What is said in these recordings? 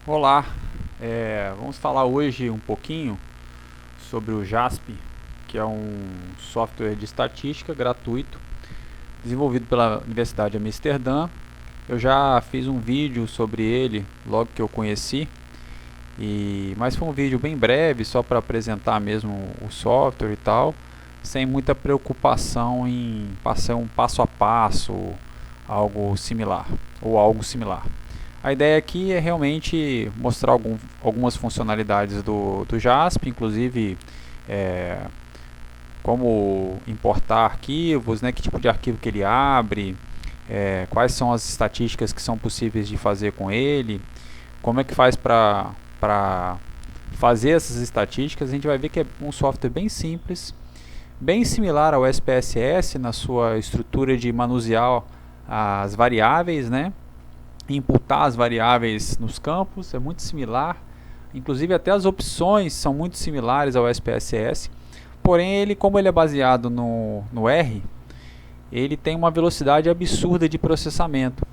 Olá, vamos falar hoje um pouquinho sobre o JASP, que é um software de estatística gratuito desenvolvido pela Universidade de Amsterdã. Eu já fiz um vídeo sobre ele logo que eu conheci, mas foi um vídeo bem breve, só para apresentar mesmo o software e tal, sem muita preocupação em passar um passo a passo, algo similar ou algo similar. A ideia aqui é realmente mostrar algumas funcionalidades do JASP, inclusive é, como importar arquivos, né, que tipo de arquivo que ele abre, quais são as estatísticas que são possíveis de fazer com ele, como é que faz para fazer essas estatísticas. A gente vai ver que é um software bem simples, bem similar ao SPSS na sua estrutura de manusear as variáveis, né? Imputar as variáveis nos campos, é muito similar. Inclusive até as opções são muito similares ao SPSS. Porém, ele, como ele é baseado no R, ele tem uma velocidade absurda de processamento.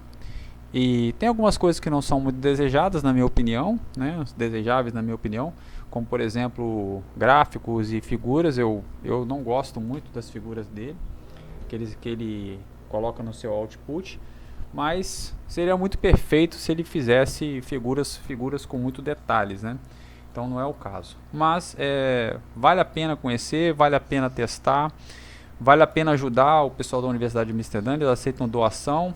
E tem algumas coisas que não são muito desejadas, na minha opinião, né? Desejáveis, na minha opinião, como por exemplo gráficos e figuras. Eu não gosto muito das figuras dele, que ele coloca no seu output, mas seria muito perfeito se ele fizesse figuras com muito detalhes, né? Então não é o caso. Mas vale a pena conhecer, vale a pena testar, vale a pena ajudar o pessoal da Universidade de Amsterdã. Eles aceitam doação.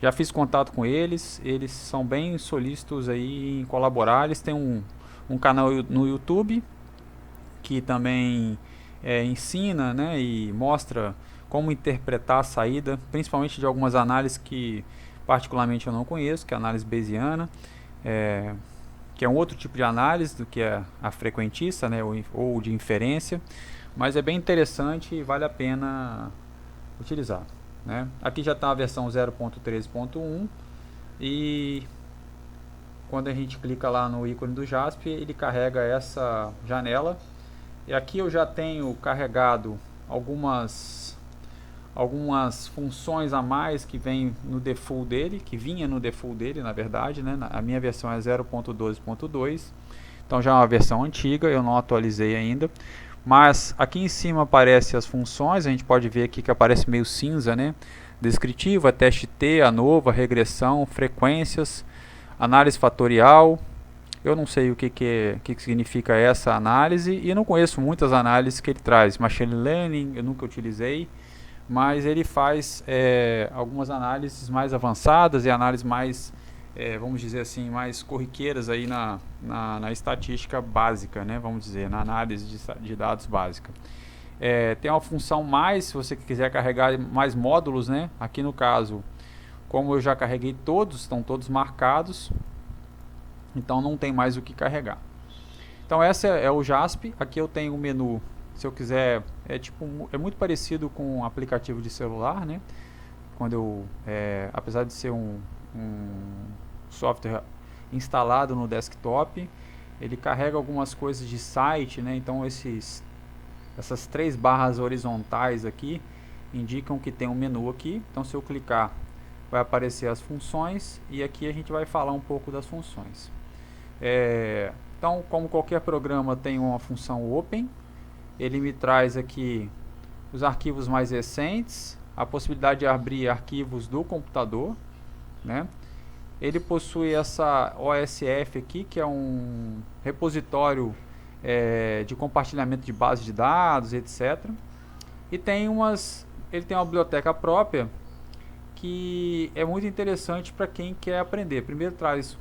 Já fiz contato com eles, eles são bem solícitos aí em colaborar. Eles têm um canal no YouTube que também ensina, né, e mostra como interpretar a saída, principalmente de algumas análises que particularmente eu não conheço, que é a análise bayesiana, que é um outro tipo de análise do que a frequentista, né, ou de inferência, mas é bem interessante e vale a pena utilizar, né? Aqui já está a versão 0.13.1 e quando a gente clica lá no ícone do JASP, ele carrega essa janela. E aqui eu já tenho carregado algumas funções a mais que vem no default dele, que vinha no default dele, na verdade, né? A minha versão é 0.12.2, então já é uma versão antiga, eu não atualizei ainda. Mas aqui em cima aparecem as funções, a gente pode ver aqui que aparece meio cinza, né? Descritiva, teste T, ANOVA, regressão, frequências, análise fatorial. Eu não sei o que significa essa análise e não conheço muitas análises que ele traz. Machine Learning eu nunca utilizei, mas ele faz algumas análises mais avançadas e análises mais, vamos dizer assim, mais corriqueiras aí na estatística básica, né? Vamos dizer, na análise de dados básica. Tem uma função mais, se você quiser carregar mais módulos, né? Aqui no caso, como eu já carreguei todos, estão todos marcados, então não tem mais o que carregar. Então essa é o JASP. Aqui eu tenho o menu, se eu quiser, é muito parecido com um aplicativo de celular, né? Apesar de ser um software instalado no desktop, ele carrega algumas coisas de site, né? Então essas três barras horizontais aqui indicam que tem um menu aqui. Então se eu clicar, vai aparecer as funções e aqui a gente vai falar um pouco das funções. Então, como qualquer programa tem uma função open, ele me traz aqui os arquivos mais recentes, a possibilidade de abrir arquivos do computador, né? Ele possui essa OSF aqui, que é um repositório de compartilhamento de bases de dados, etc. E ele tem uma biblioteca própria que é muito interessante para quem quer aprender. Primeiro traz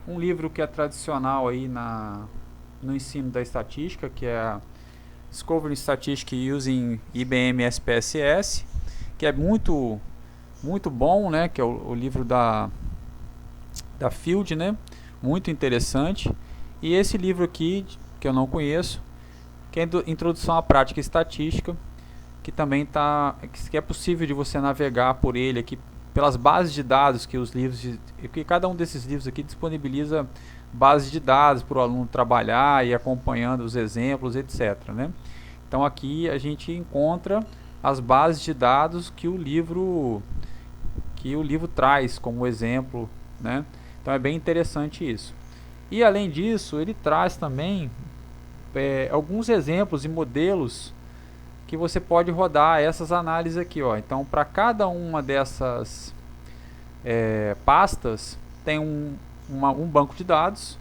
um livro que é tradicional aí no ensino da estatística, que é a Discovering Statistics Using IBM SPSS, que é muito bom, né? Que é o livro da Field, né? Muito interessante. E esse livro aqui, que eu não conheço, que é Introdução à Prática Estatística, que também que é possível de você navegar por ele aqui, pelas bases de dados que cada um desses livros aqui disponibiliza bases de dados para o aluno trabalhar e acompanhando os exemplos, etc, né? Então aqui a gente encontra as bases de dados que que o livro traz como exemplo, né? Então é bem interessante isso. E além disso, ele traz também alguns exemplos e modelos que você pode rodar essas análises aqui, ó. Então, para cada uma dessas pastas tem um banco de dados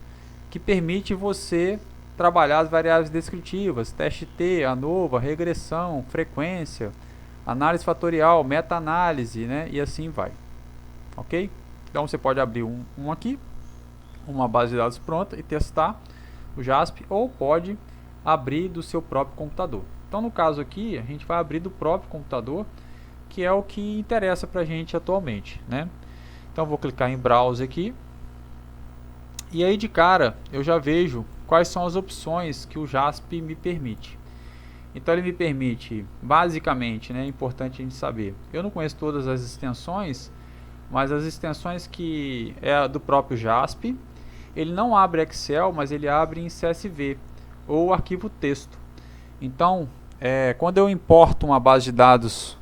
que permite você trabalhar as variáveis descritivas, teste T, ANOVA, regressão, frequência, análise fatorial, meta-análise, né? E assim vai. Ok? Então você pode abrir um aqui, uma base de dados pronta e testar o JASP, ou pode abrir do seu próprio computador. Então no caso aqui, a gente vai abrir do próprio computador, que é o que interessa para a gente atualmente, né? Então vou clicar em Browse aqui, e aí de cara eu já vejo quais são as opções que o JASP me permite. Então ele me permite, basicamente, né, é importante a gente saber, eu não conheço todas as extensões, mas as extensões que é do próprio JASP, ele não abre Excel, mas ele abre em CSV, ou arquivo texto. Então, quando eu importo uma base de dados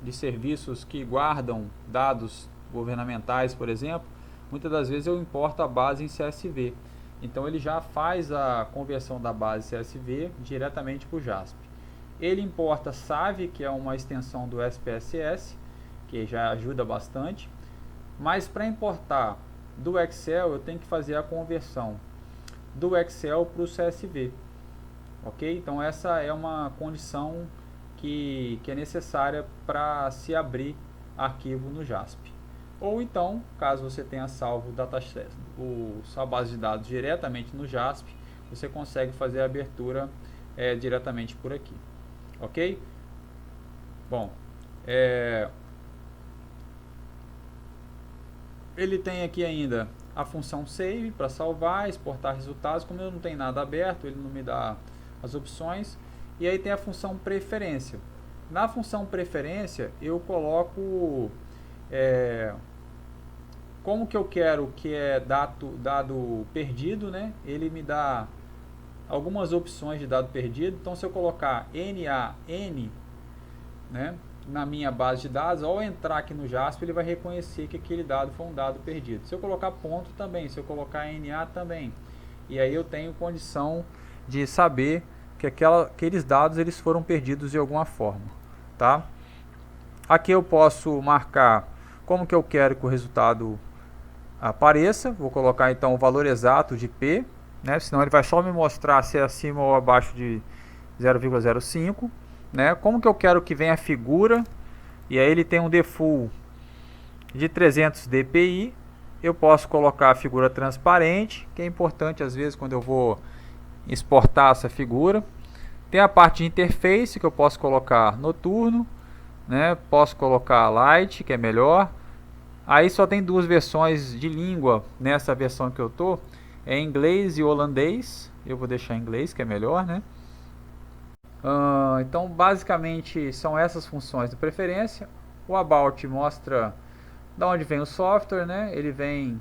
de serviços que guardam dados governamentais, por exemplo, muitas das vezes eu importo a base em CSV. Então ele já faz a conversão da base CSV diretamente para o JASP. Ele importa SAV, que é uma extensão do SPSS, que já ajuda bastante. Mas para importar do Excel, eu tenho que fazer a conversão do Excel para o CSV. Ok? Então essa é uma condição que é necessária para se abrir arquivo no JASP. Ou então, caso você tenha salvo sua base de dados diretamente no JASP, você consegue fazer a abertura diretamente por aqui. Ok? Bom, ele tem aqui ainda a função Save para salvar, exportar resultados. Como eu não tenho nada aberto, ele não me dá as opções. E aí tem a função Preferência. Na função Preferência, eu coloco como que eu quero que é dado perdido, né? Ele me dá algumas opções de dado perdido. Então, se eu colocar NaN, né, na minha base de dados, ao entrar aqui no JASP, ele vai reconhecer que aquele dado foi um dado perdido. Se eu colocar ponto também, se eu colocar NA também. E aí eu tenho condição de saber que aqueles dados eles foram perdidos de alguma forma, tá? Aqui eu posso marcar como que eu quero que o resultado apareça. Vou colocar então o valor exato de P, né? Senão ele vai só me mostrar se é acima ou abaixo de 0,05, né? Como que eu quero que venha a figura, e aí ele tem um default de 300 dpi. Eu posso colocar a figura transparente, que é importante às vezes quando eu vou exportar essa figura. Tem a parte de interface, que eu posso colocar noturno, né? Posso colocar light, que é melhor. Aí só tem duas versões de língua nessa versão que eu tô, é inglês e holandês. Eu vou deixar em inglês, que é melhor, né? Então basicamente são essas funções de preferência. O About mostra de onde vem o software, né? Ele vem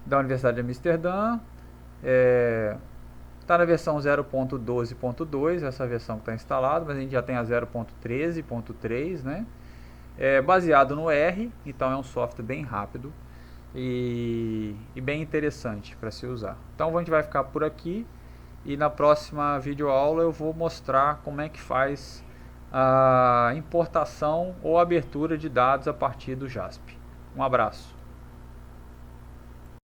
da Universidade de Amsterdã, está na versão 0.12.2, essa versão que está instalada, mas a gente já tem a 0.13.3, né? É baseado no R, então é um software bem rápido e bem interessante para se usar. Então a gente vai ficar por aqui, e na próxima videoaula eu vou mostrar como é que faz a importação ou abertura de dados a partir do JASP. Um abraço.